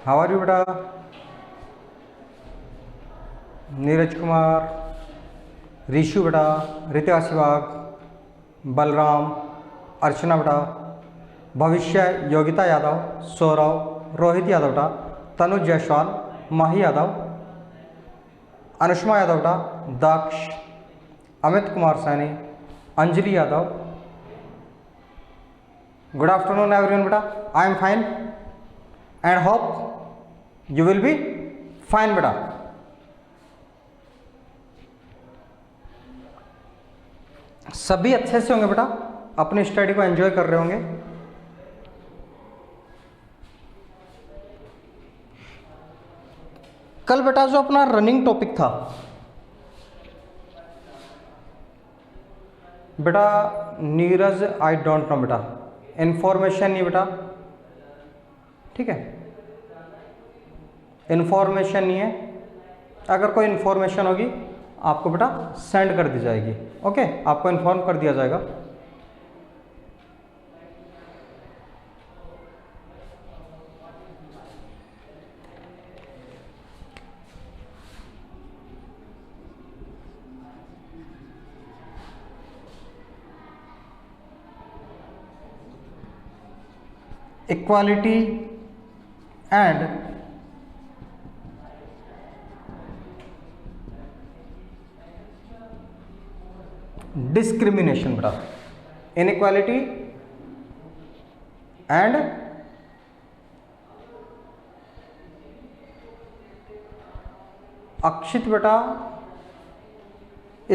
How are you बेटा? नीरज कुमार, ऋषु बेटा, रितिका सिवाग, बलराम, अर्चना बेटा, भविष्य, योगिता यादव, सौरव, रोहित यादव बेटा, तनुज जायसवाल, माही यादव, अनुष्मा यादव बेटा, Daksh, Amit Kumar Saini, Anjali Yadav. Good afternoon everyone बेटा। I am fine and hope you will be fine बेटा। सभी अच्छे से होंगे बेटा, अपनी स्टडी को एंजॉय कर रहे होंगे। कल बेटा जो अपना रनिंग टॉपिक था बेटा, नीरज आई डोंट नो बेटा, इंफॉर्मेशन नहीं बेटा, ठीक है, इंफॉर्मेशन नहीं है। अगर कोई इंफॉर्मेशन होगी आपको बेटा सेंड कर दी जाएगी, ओके, आपको इन्फॉर्म कर दिया जाएगा। इक्वालिटी एंड डिस्क्रिमिनेशन बेटा, इनइक्वालिटी एंड अक्षित बेटा,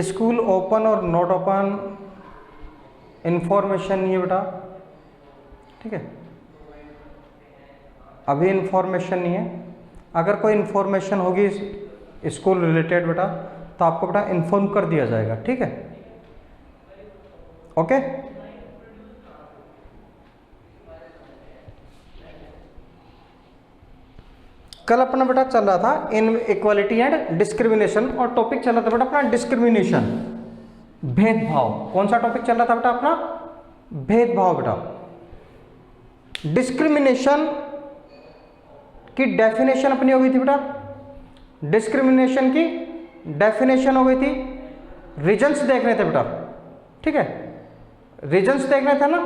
स्कूल ओपन और नॉट ओपन, इंफॉर्मेशन नहीं है बेटा, ठीक है, अभी इंफॉर्मेशन नहीं है। अगर कोई इंफॉर्मेशन होगी स्कूल रिलेटेड बेटा तो आपको बेटा इन्फॉर्म कर दिया जाएगा, ठीक है, ओके। कल अपना बेटा चल रहा था इन इक्वालिटी एंड डिस्क्रिमिनेशन और टॉपिक चल रहा था बेटा अपना डिस्क्रिमिनेशन, भेदभाव। कौन सा टॉपिक चल रहा था बेटा अपना? भेदभाव बेटा। डिस्क्रिमिनेशन की डेफिनेशन अपनी हो गई थी बेटा, डिस्क्रिमिनेशन की डेफिनेशन हो गई थी, रीजंस देखने थे बेटा, ठीक है, रीजंस देखने थे ना,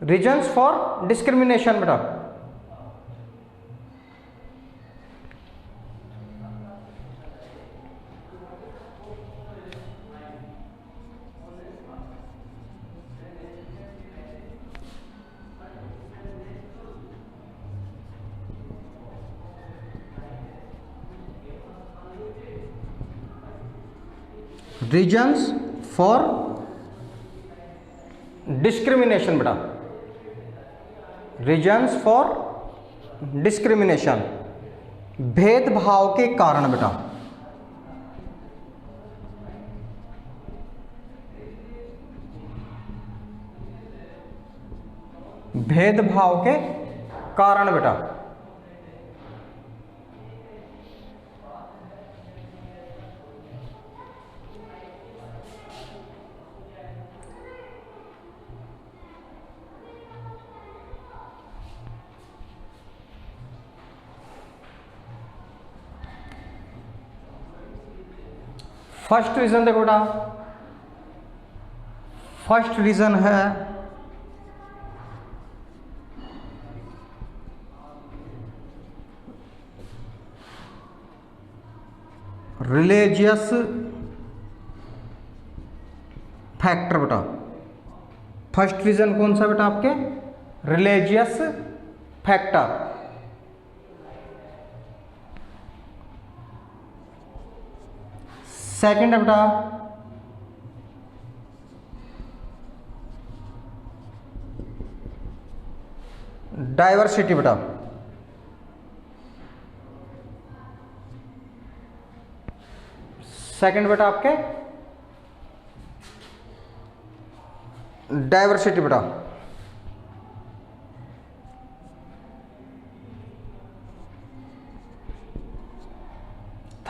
रीजंस फॉर डिस्क्रिमिनेशन बेटा। रीजंस फॉर डिस्क्रिमिनेशन बेटा, रीजंस फॉर डिस्क्रिमिनेशन, भेदभाव के कारण बेटा, भेदभाव के कारण बेटा। फर्स्ट रीजन देखो बेटा, फर्स्ट रीजन है रिलीजियस फैक्टर बेटा। फर्स्ट रीजन कौन सा बेटा आपके? Religious factor. सेकंड है बेटा डाइवर्सिटी बेटा। सेकंड बेटा आपके डाइवर्सिटी बेटा।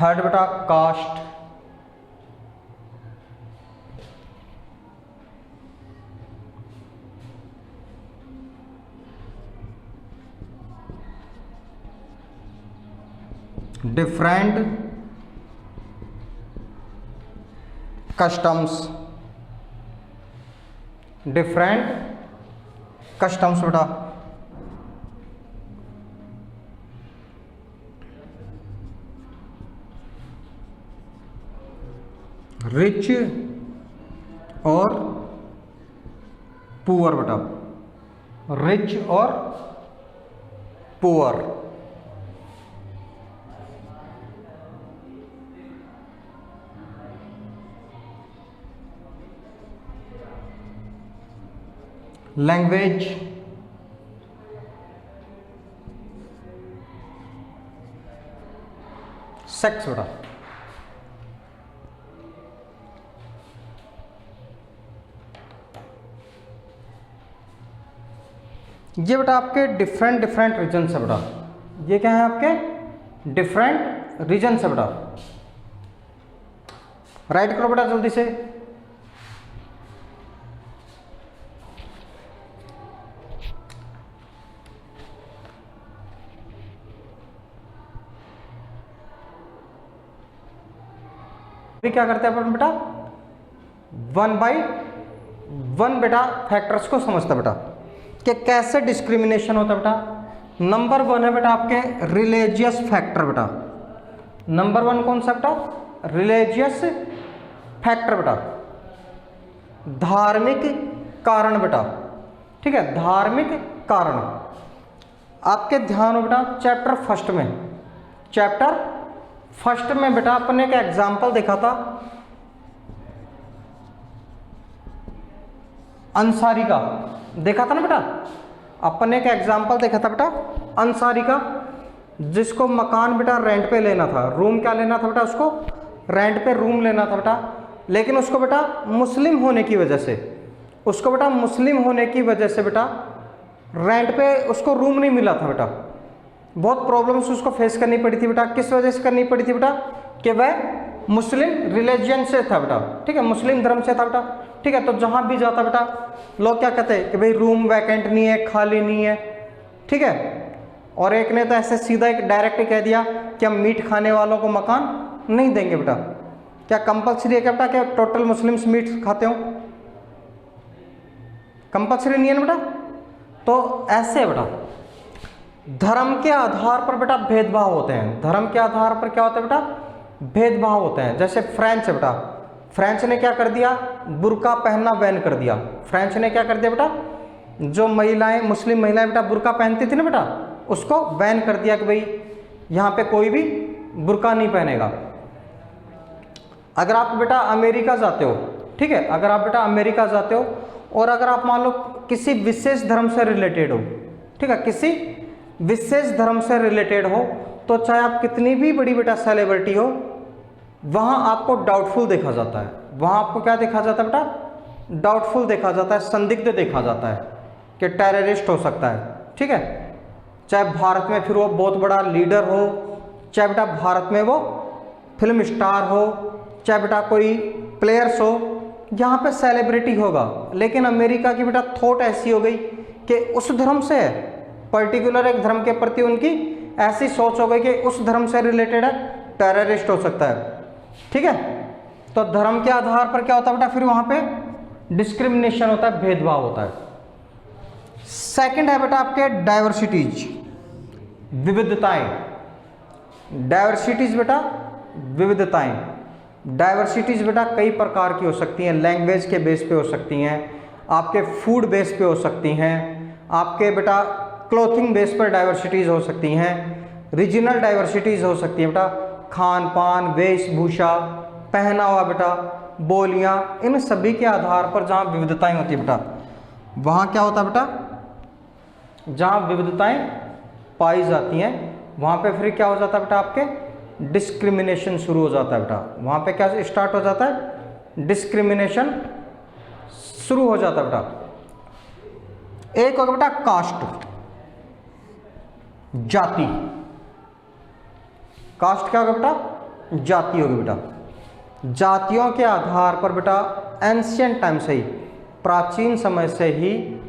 थर्ड बेटा caste. Different customs, different customs बेटा। रिच और पुअर बेटा, रिच और पुअर। लैंग्वेज, सेक्स बेटा। ये बेटा आपके डिफरेंट डिफरेंट रीजन है बेटा। ये क्या है आपके डिफरेंट रीजन है बेटा। राइट करो बेटा जल्दी से। अभी क्या करते हैं अपन बेटा, 1 by 1 बेटा फैक्टर्स को समझते बेटा कि कैसे डिस्क्रिमिनेशन होता है बेटा। नंबर 1 है बेटा आपके रिलीजियस फैक्टर बेटा। नंबर 1 कौन सा बेटा, रिलीजियस फैक्टर बेटा, धार्मिक कारण बेटा। ठीक है, धार्मिक कारण। आपके ध्यान हो बेटा चैप्टर फर्स्ट में, चैप्टर फर्स्ट में बेटा अपन ने एक एग्जाम्पल देखा था अंसारी का, देखा था ना बेटा। अपन ने एक एग्जाम्पल देखा था बेटा अंसारी का, जिसको मकान बेटा रेंट पे लेना था, रूम क्या लेना था बेटा, उसको रेंट पे रूम लेना था बेटा। लेकिन उसको बेटा मुस्लिम होने की वजह से, उसको बेटा मुस्लिम होने की वजह से बेटा रेंट पे उसको रूम नहीं मिला था बेटा। बहुत प्रॉब्लम्स उसको फेस करनी पड़ी थी बेटा। किस वजह से करनी पड़ी थी बेटा, कि वह मुस्लिम रिलीजन से था बेटा। ठीक है, मुस्लिम धर्म से था बेटा। ठीक है, तो जहाँ भी जाता बेटा लोग क्या कहते हैं कि भाई रूम वैकेंट नहीं है, खाली नहीं है। ठीक है, और एक ने तो ऐसे सीधा एक डायरेक्ट कह दिया कि हम मीट खाने वालों को मकान नहीं देंगे बेटा। क्या कंपलसरी है क्या बेटा, क्या टोटल मुस्लिम्स मीट खाते हो? कंपलसरी नहीं है ना बेटा। तो ऐसे है बेटा, धर्म के आधार पर बेटा भेदभाव होते हैं। धर्म के आधार पर क्या होता है बेटा, भेदभाव होते हैं। जैसे फ्रेंच है बेटा, फ्रेंच ने क्या कर दिया, बुर्का पहनना बैन कर दिया। फ्रेंच ने क्या कर दिया बेटा, जो महिलाएं, मुस्लिम महिलाएं बेटा बुर्का पहनती थी ना बेटा, उसको बैन कर दिया कि भाई यहाँ पे कोई भी बुर्का नहीं पहनेगा। अगर आप बेटा अमेरिका जाते हो, ठीक है, अगर आप बेटा अमेरिका जाते हो और अगर आप मान लो किसी विशेष धर्म से रिलेटेड हो, ठीक है, किसी विशेष धर्म से रिलेटेड हो, तो चाहे आप कितनी भी बड़ी बेटा सेलिब्रिटी हो, वहां आपको डाउटफुल देखा जाता है। वहां आपको क्या देखा जाता है बेटा, डाउटफुल देखा जाता है, संदिग्ध देखा जाता है कि टेररिस्ट हो सकता है। ठीक है, चाहे भारत में फिर वो बहुत बड़ा लीडर हो, चाहे बेटा भारत में वो फिल्म स्टार हो, चाहे बेटा कोई प्लेयर्स हो, यहाँ पे सेलिब्रिटी होगा। लेकिन अमेरिका की बेटा थॉट ऐसी हो गई कि उस धर्म से है, पर्टिकुलर एक धर्म के प्रति उनकी ऐसी सोच हो गई कि उस धर्म से रिलेटेड है, टेररिस्ट हो सकता है। ठीक है, तो धर्म के आधार पर क्या होता है बेटा, फिर वहां पे डिस्क्रिमिनेशन होता है, भेदभाव होता है। सेकंड है बेटा आपके डाइवर्सिटीज, विविधताएं। डाइवर्सिटीज बेटा विविधताएं। डाइवर्सिटीज बेटा कई प्रकार की हो सकती हैं। लैंग्वेज के बेस पे हो सकती हैं, आपके फूड बेस पे हो सकती हैं, आपके बेटा क्लोथिंग बेस पर डाइवर्सिटीज हो सकती हैं, रीजनल डाइवर्सिटीज हो सकती हैं बेटा, खान पान, वेशभूषा, पहनावा बेटा, बोलियां, इन सभी के आधार पर जहाँ विविधताएं होती है बेटा, वहाँ क्या होता है बेटा, जहाँ विविधताएं पाई जाती हैं वहाँ पे फिर क्या हो जाता है बेटा, आपके डिस्क्रिमिनेशन शुरू हो जाता है बेटा। वहाँ पे क्या स्टार्ट हो जाता है, डिस्क्रिमिनेशन शुरू हो जाता है बेटा। एक होगा बेटा कास्ट, जाति। कास्ट क्या होगा बेटा, जाति होगी बेटा। जातियों के आधार पर बेटा एंशियंट टाइम से ही, प्राचीन समय से ही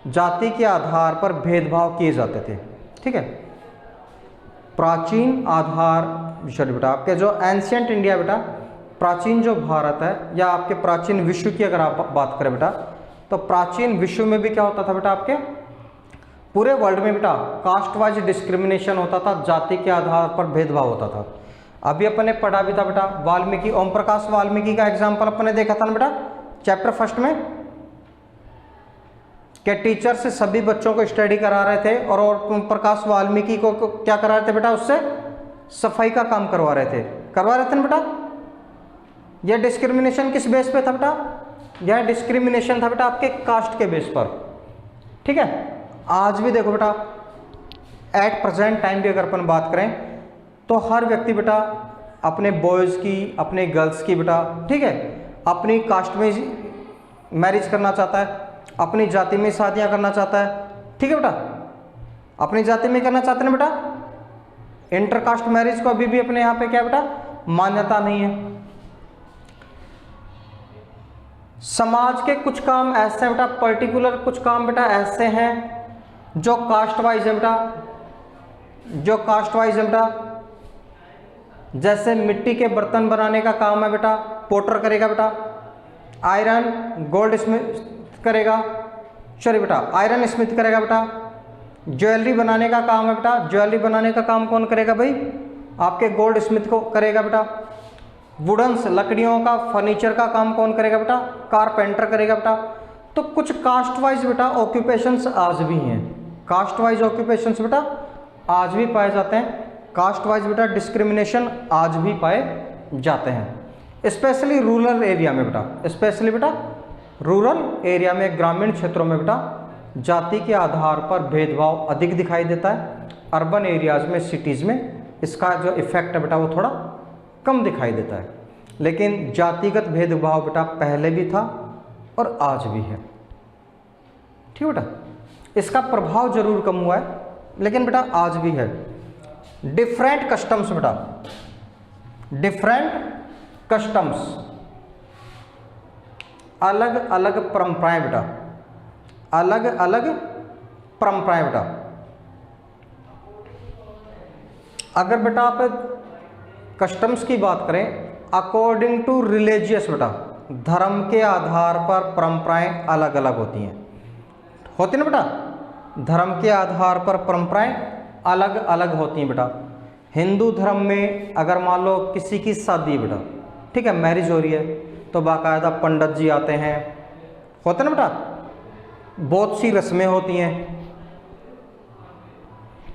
जाति के आधार पर भेदभाव किए जाते थे। ठीक है, प्राचीन आधार, सॉरी बेटा, आपके जो एंशियंट इंडिया बेटा, प्राचीन जो भारत है, या आपके प्राचीन विश्व की अगर आप बात करें बेटा, तो प्राचीन विश्व में भी क्या होता था बेटा, आपके पूरे वर्ल्ड में बेटा कास्ट वाइज डिस्क्रिमिनेशन होता था, जाति के आधार पर भेदभाव होता था। अभी अपन ने पढ़ा भी था बेटा, वाल्मीकि, ओम प्रकाश वाल्मीकि का एग्जाम्पल अपन ने देखा था ना बेटा चैप्टर फर्स्ट में, कि टीचर से सभी बच्चों को स्टडी करा रहे थे और ओम प्रकाश वाल्मीकि को क्या करा रहे थे बेटा, उससे सफाई का काम करवा रहे थे ना बेटा। यह डिस्क्रिमिनेशन किस बेस पे था बेटा, यह डिस्क्रिमिनेशन था बेटा आपके कास्ट के बेस पर, ठीक है। आज भी देखो बेटा, एट प्रेजेंट टाइम भी अगर अपन बात करें तो हर व्यक्ति बेटा अपने बॉयज़ की, अपने गर्ल्स की बेटा, ठीक है, अपनी कास्ट में मैरिज करना चाहता है, अपनी जाति में शादियां करना चाहता है, ठीक है बेटा, अपनी जाति में करना चाहते हैं बेटा। इंटरकास्ट मैरिज को अभी भी अपने यहाँ पे क्या बेटा मान्यता नहीं है। समाज के कुछ काम ऐसे हैं बेटा, पर्टिकुलर कुछ काम बेटा ऐसे हैं जो कास्ट वाइज है बेटा, जो कास्ट वाइज है बेटा। जैसे मिट्टी के बर्तन बनाने का काम है बेटा, पोटर करेगा बेटा, आयरन गोल्ड स्मिथ करेगा, सॉरी बेटा आयरन स्मिथ करेगा बेटा। ज्वेलरी बनाने का काम है बेटा, ज्वेलरी बनाने का काम कौन करेगा भाई, आपके गोल्ड स्मिथ को करेगा बेटा। वुडन्स, लकड़ियों का फर्नीचर का काम कौन करेगा बेटा, कारपेंटर करेगा बेटा। तो कुछ कास्ट वाइज बेटा ऑक्यूपेशंस आज भी हैं, कास्ट वाइज ऑक्यूपेशंस बेटा आज भी पाए जाते हैं, कास्ट वाइज बेटा डिस्क्रिमिनेशन आज भी पाए जाते हैं, स्पेशली रूरल एरिया में बेटा, स्पेशली बेटा रूरल एरिया में, ग्रामीण क्षेत्रों में बेटा जाति के आधार पर भेदभाव अधिक दिखाई देता है। अर्बन एरियाज में, सिटीज़ में इसका जो इफेक्ट है बेटा वो थोड़ा कम दिखाई देता है, लेकिन जातिगत भेदभाव बेटा पहले भी था और आज भी है, ठीक बेटा। इसका प्रभाव जरूर कम हुआ है लेकिन बेटा आज भी है। डिफरेंट कस्टम्स बेटा, डिफरेंट कस्टम्स, अलग अलग परंपराएं बेटा, अलग अलग परंपराएं बेटा। अगर बेटा आप कस्टम्स की बात करें अकॉर्डिंग टू रिलीजियस बेटा, धर्म के आधार पर परंपराएं अलग अलग होती हैं, होती ना बेटा, धर्म के आधार पर परंपराएं अलग अलग होती हैं बेटा। हिंदू धर्म में अगर मान लो किसी की शादी बेटा, ठीक है, मैरिज हो रही है तो बाकायदा पंडित जी आते हैं, होते ना बेटा, बहुत सी रस्में होती हैं।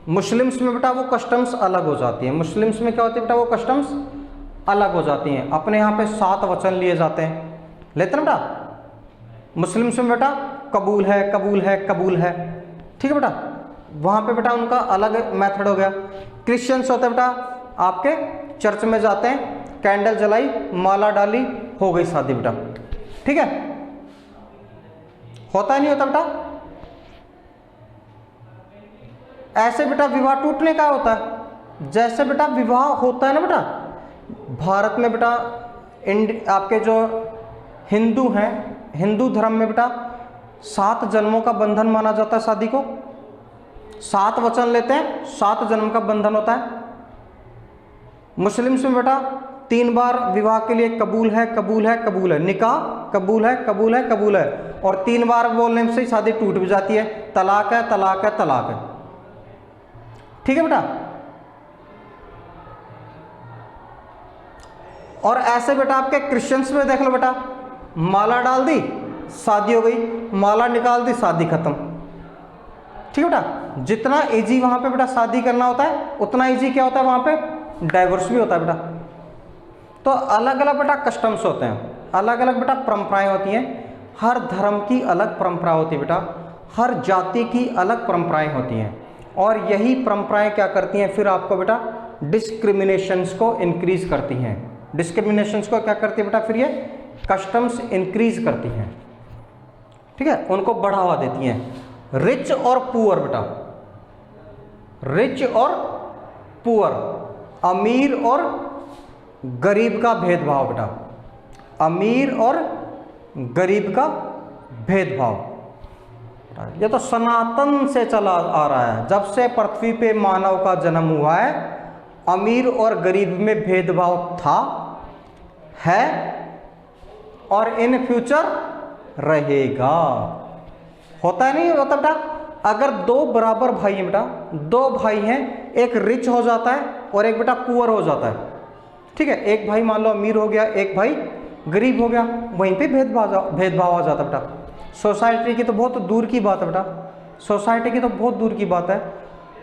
मुस्लिम्स में बेटा वो कस्टम्स अलग हो जाती हैं, मुस्लिम्स में क्या होती है बेटा वो कस्टम्स अलग हो जाती हैं। अपने यहाँ पे 7 वचन लिए जाते हैं, लेते ना बेटा। मुस्लिम्स में बेटा कबूल है, कबूल है, कबूल है, ठीक है बेटा, वहाँ पे बेटा उनका अलग मेथड हो गया। क्रिश्चियंस होते बेटा आपके चर्च में जाते हैं, कैंडल जलाई, माला डाली, हो गई शादी बेटा, ठीक है, होता नहीं होता बेटा। ऐसे बेटा विवाह टूटने का होता है, जैसे बेटा विवाह होता है ना बेटा भारत में बेटा, आपके जो हिंदू हैं, हिंदू धर्म में बेटा 7 जन्मों का बंधन माना जाता है शादी को, 7 वचन लेते हैं, 7 जन्म का बंधन होता है। मुस्लिम्स में बेटा 3 बार विवाह के लिए कबूल है, कबूल है, कबूल है, निकाह कबूल है, कबूल है, कबूल है, और 3 बार बोलने से ही शादी टूट भी जाती है, तलाक है, तलाक है, तलाक है, ठीक है बेटा। और ऐसे बेटा आपके क्रिश्चियंस में देख लो बेटा, माला डाल दी शादी हो गई, माला निकाल दी शादी खत्म, ठीक है बेटा। जितना इजी वहां पे बेटा शादी करना होता है उतना इजी क्या होता है वहां पे डाइवोर्स भी होता है बेटा। तो अलग अलग बेटा कस्टम्स होते हैं, अलग अलग बेटा परंपराएं होती हैं, हर धर्म की अलग परंपरा होती है बेटा, हर जाति की अलग परंपराएं होती हैं, और यही परंपराएं क्या करती हैं फिर आपको बेटा डिस्क्रिमिनेशंस को इंक्रीज करती हैं। डिस्क्रिमिनेशंस को क्या करती है बेटा फिर ये कस्टम्स इंक्रीज करती हैं, ठीक है, उनको बढ़ावा देती हैं। रिच और पुअर बेटा, रिच और पुअर, अमीर और गरीब का भेदभाव बेटा, अमीर और गरीब का भेदभाव। ये तो सनातन से चला आ रहा है, जब से पृथ्वी पे मानव का जन्म हुआ है अमीर और गरीब में भेदभाव था, है और इन फ्यूचर रहेगा। होता नहीं होता बेटा? अगर दो बराबर भाई हैं बेटा, दो भाई हैं, एक रिच हो जाता है और एक बेटा पुअर हो जाता है, ठीक है, एक भाई मान लो अमीर हो गया, एक भाई गरीब हो गया, वहीं पे भेदभाव आ जाता है बेटा। सोसाइटी की तो बहुत दूर की बात है बेटा, सोसाइटी की तो बहुत दूर की बात है,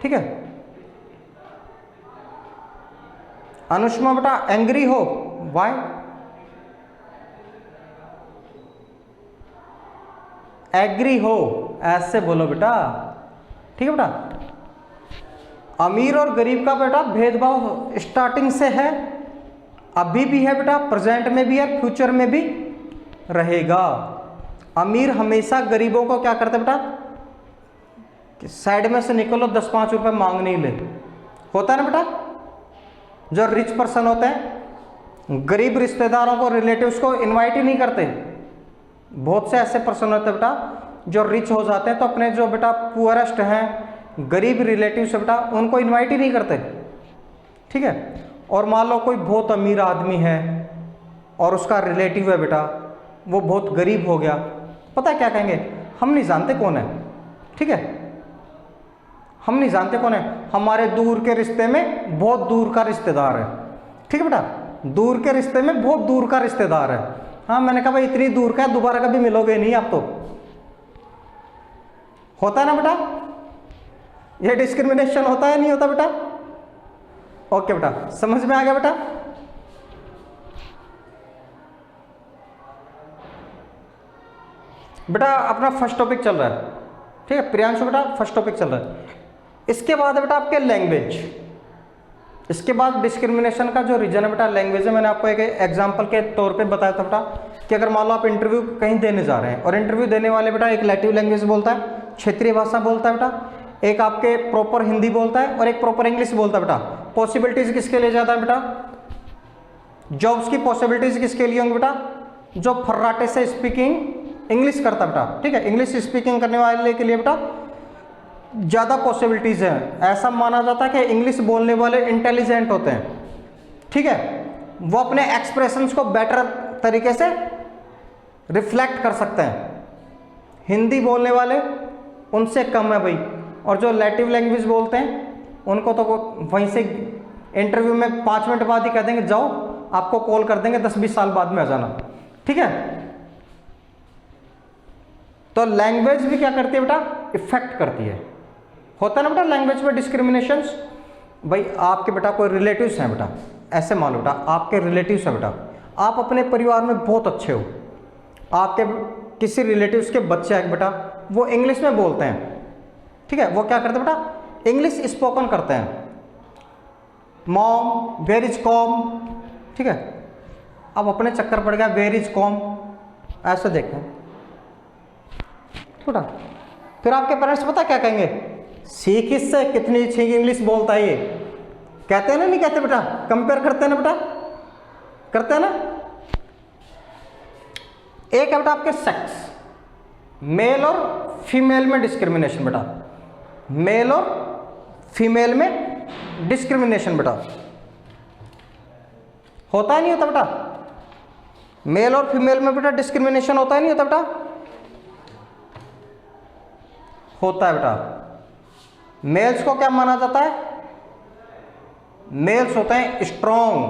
ठीक है। अनुष्मा बेटा एंग्री हो, वाई? एग्री हो, ऐसे बोलो बेटा, ठीक है बेटा। अमीर और गरीब का बेटा भेदभाव स्टार्टिंग से है, अभी भी है बेटा, प्रेजेंट में भी है, फ्यूचर में भी रहेगा। अमीर हमेशा गरीबों को क्या करते बेटा कि साइड में से निकलो, 10-5 रुपए मांग नहीं ले, होता है ना बेटा। जो रिच पर्सन होते हैं गरीब रिश्तेदारों को, रिलेटिव्स को इनवाइट ही नहीं करते। बहुत से ऐसे पर्सन होते हैं बेटा जो रिच हो जाते हैं तो अपने जो बेटा पुअरेस्ट हैं, गरीब रिलेटिव्स बेटा, उनको इनवाइट ही नहीं करते, ठीक है। और मान लो कोई बहुत अमीर आदमी है और उसका रिलेटिव है बेटा वो बहुत गरीब हो गया, पता है क्या कहेंगे? हम नहीं जानते कौन है, ठीक है, हम नहीं जानते कौन है, हमारे दूर के रिश्ते में बहुत दूर का रिश्तेदार है, ठीक है बेटा, दूर के रिश्ते में बहुत दूर का रिश्तेदार है। हाँ, मैंने कहा भाई इतनी दूर का है, दोबारा कभी मिलोगे नहीं आप तो। होता है ना बेटा? ये डिस्क्रिमिनेशन होता है नहीं होता बेटा? ओके बेटा, समझ में आ गया बेटा? बेटा अपना फर्स्ट टॉपिक चल रहा है, ठीक है प्रियांशु बेटा, फर्स्ट टॉपिक चल रहा है। इसके बाद बेटा आपके लैंग्वेज, इसके बाद डिस्क्रिमिनेशन का जो रीजन है बेटा लैंग्वेज है। मैंने आपको एक एग्जांपल के तौर पे बताया था बेटा कि अगर मान लो आप इंटरव्यू कहीं देने जा रहे हैं और इंटरव्यू देने वाले बेटा एक लैटिव लैंग्वेज बोलता है, क्षेत्रीय भाषा बोलता है बेटा, एक आपके प्रॉपर हिंदी बोलता है और एक प्रॉपर इंग्लिश बोलता है बेटा। पॉसिबिलिटीज किसके लिए ज़्यादा है बेटा? जॉब्स की पॉसिबिलिटीज किसके लिए होंगी बेटा? जो फर्राटे से स्पीकिंग इंग्लिश करता बेटा, ठीक है, इंग्लिश स्पीकिंग करने वाले के लिए बेटा ज़्यादा पॉसिबिलिटीज़ हैं। ऐसा माना जाता है कि इंग्लिश बोलने वाले इंटेलिजेंट होते हैं, ठीक है, वो अपने एक्सप्रेशंस को बेटर तरीके से रिफ्लेक्ट कर सकते हैं। हिंदी बोलने वाले उनसे कम है भाई, और जो लैटिव लैंग्वेज बोलते हैं उनको तो वो वहीं से इंटरव्यू में 5 मिनट बाद ही कह देंगे जाओ, आपको कॉल कर देंगे 10-20 साल बाद में आ जाना, ठीक है। तो लैंग्वेज भी क्या करती है बेटा? इफेक्ट करती है। होता है ना बेटा लैंग्वेज में डिस्क्रिमिनेशन? भाई आपके बेटा कोई रिलेटिव्स हैं बेटा, ऐसे मान लो बेटा आपके रिलेटिव्स हैं बेटा, आप अपने परिवार में बहुत अच्छे हो, आपके किसी रिलेटिव्स के बच्चे हैं बेटा वो इंग्लिश में बोलते हैं, ठीक है, वो क्या करते हैं बेटा? इंग्लिश स्पोकन करते हैं। मॉम वेयर इज कॉम, ठीक है, अब अपने चक्कर पड़ गया वेयर इज कॉम, ऐसे देखें बेटा, फिर आपके पेरेंट्स पता क्या कहेंगे? सीख इससे, कितनी अच्छी इंग्लिश बोलता है ये, कहते हैं ना नहीं कहते बेटा? कंपेयर करते हैं ना बेटा, करते हैं ना। एक है बेटा आपके सेक्स, मेल और फीमेल में डिस्क्रिमिनेशन बेटा, मेल और फीमेल में डिस्क्रिमिनेशन बेटा होता है नहीं होता बेटा? मेल और फीमेल में बेटा डिस्क्रिमिनेशन होता है नहीं होता बेटा? होता है बेटा। मेल्स को क्या माना जाता है? मेल्स होते हैं स्ट्रॉन्ग,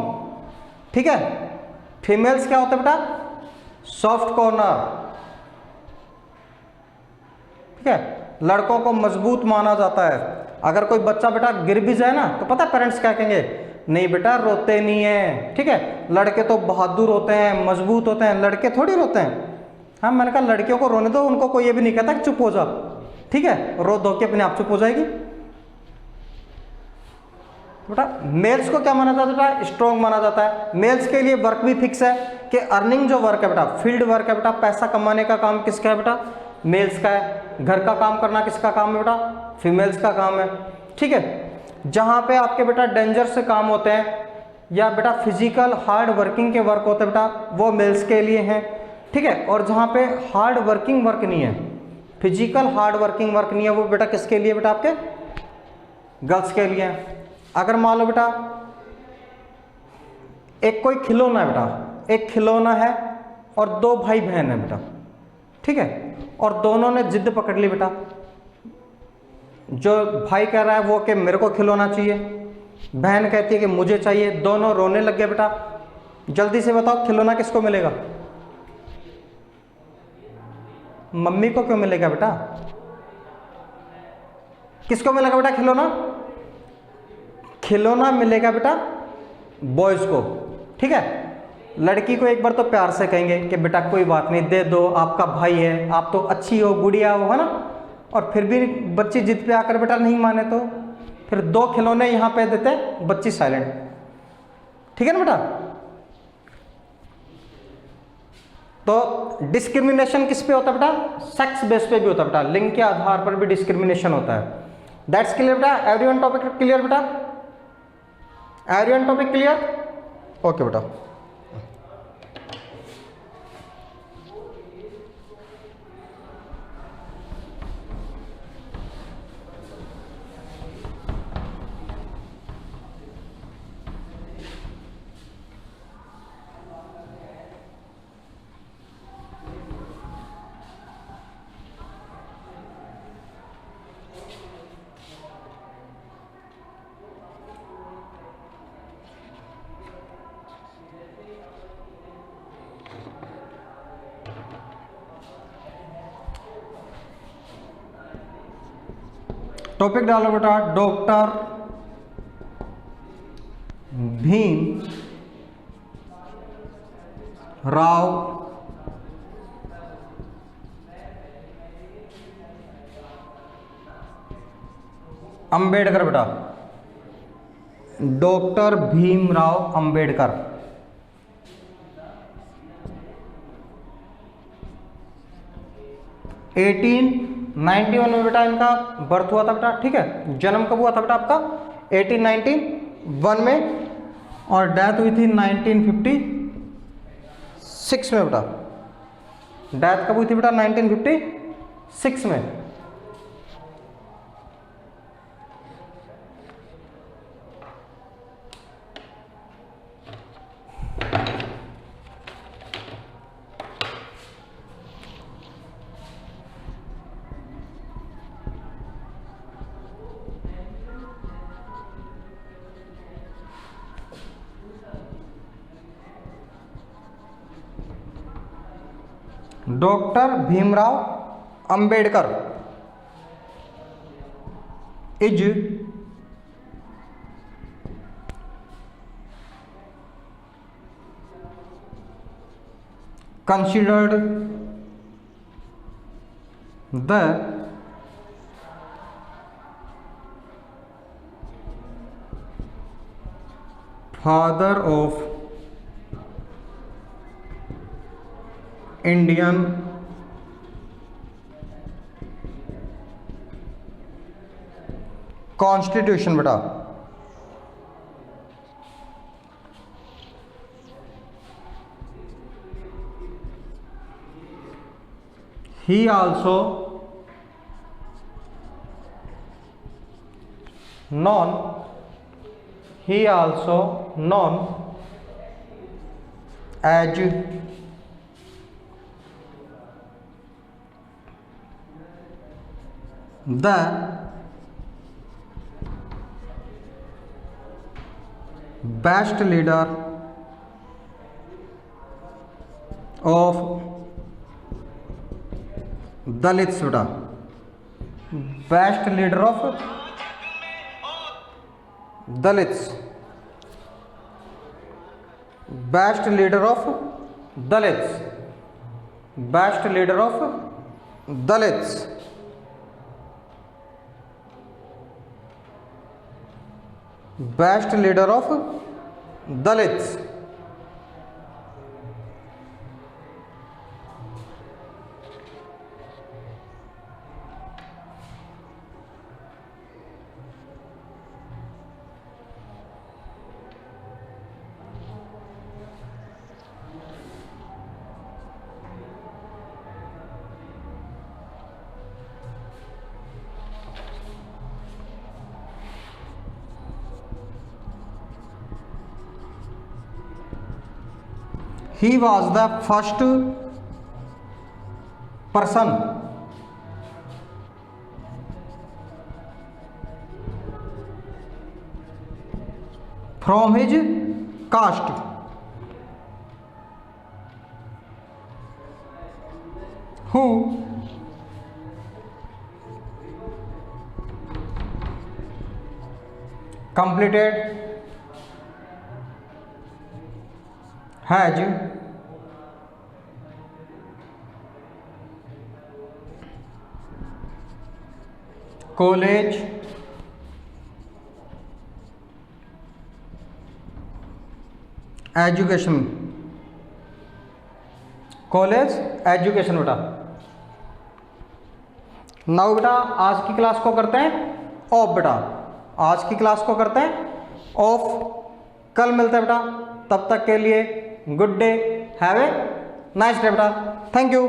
ठीक है, फीमेल्स क्या होते हैं बेटा? सॉफ्ट कॉर्नर, ठीक है, लड़कों को मजबूत माना जाता है। अगर कोई बच्चा बेटा गिर भी जाए ना तो पता है पेरेंट्स क्या कहेंगे? नहीं बेटा रोते नहीं है, ठीक है, लड़के तो बहादुर होते हैं, मजबूत होते हैं, लड़के थोड़ी रोते हैं। हाँ, मैंने कहा लड़कियों को रोने दो, उनको कोई ये भी नहीं कहता कि चुप हो जा, ठीक है, रो दो के अपने आप चुप हो जाएगी बेटा। मेल्स को क्या माना जाता है? स्ट्रॉन्ग माना जाता है। मेल्स के लिए वर्क भी फिक्स है कि अर्निंग जो वर्क है बेटा, फील्ड वर्क है बेटा, पैसा कमाने का काम किसका है बेटा? मेल्स का है। घर का काम करना किसका काम है बेटा? फीमेल्स का काम है, ठीक है। जहाँ पे आपके बेटा डेंजर से काम होते हैं या बेटा फिजिकल हार्ड वर्किंग के वर्क होते हैं बेटा, वो मेल्स के लिए हैं, ठीक है। और जहाँ पे हार्ड वर्किंग वर्क नहीं है, फिजिकल हार्ड वर्किंग वर्क नहीं है, वो बेटा किसके लिए बेटा, आपके गर्ल्स के लिए है। अगर मान लो बेटा एक कोई खिलौना है बेटा, एक खिलौना है और दो भाई बहन है बेटा, ठीक है, और दोनों ने जिद पकड़ ली बेटा, जो भाई कह रहा है वो कि मेरे को खिलौना चाहिए, बहन कहती है कि मुझे चाहिए, दोनों रोने लग गए बेटा। जल्दी से बताओ खिलौना किसको मिलेगा? मम्मी को क्यों मिलेगा बेटा? किसको मिलेगा बेटा खिलौना? खिलौना मिलेगा बेटा बॉयज को, ठीक है। लड़की को एक बार तो प्यार से कहेंगे कि बेटा कोई बात नहीं, दे दो, आपका भाई है, आप तो अच्छी हो, गुड़िया हो, है ना। और फिर भी बच्ची जिद पे आकर बेटा नहीं माने तो फिर दो खिलौने यहाँ पे देते, बच्ची साइलेंट, ठीक है ना बेटा। तो डिस्क्रिमिनेशन किस पे होता है बेटा? सेक्स बेस पे भी होता है बेटा, लिंग के आधार पर भी डिस्क्रिमिनेशन होता है। दैट्स क्लियर बेटा? एवरीवन टॉपिक क्लियर बेटा? Everyone topic clear? ओके बेटा। टॉपिक डालो बेटा, डॉक्टर भीम राव अंबेडकर बेटा, डॉक्टर भीमराव अंबेडकर। 1891 में बेटा इनका बर्थ हुआ था बेटा, ठीक है। जन्म कब हुआ था बेटा आपका? 1891 में, और डेथ हुई थी 1956 में बेटा। डेथ कब हुई थी बेटा? 1956 में। Doctor Bhimrao Ambedkar is considered the father of Indian Constitution बेटा। He also known as the best leader of Dalits बेटा, best leader of Dalits, best leader of Dalits, best leader of Dalits, best leader of Dalits. He was the first person from his caste who completed has college education college education बेटा। Now बेटा आज की class को करते हैं of बेटा, आज की क्लास को करते हैं ऑफ। कल मिलते हैं बेटा, तब तक के लिए good day, have a nice day बेटा। Thank you.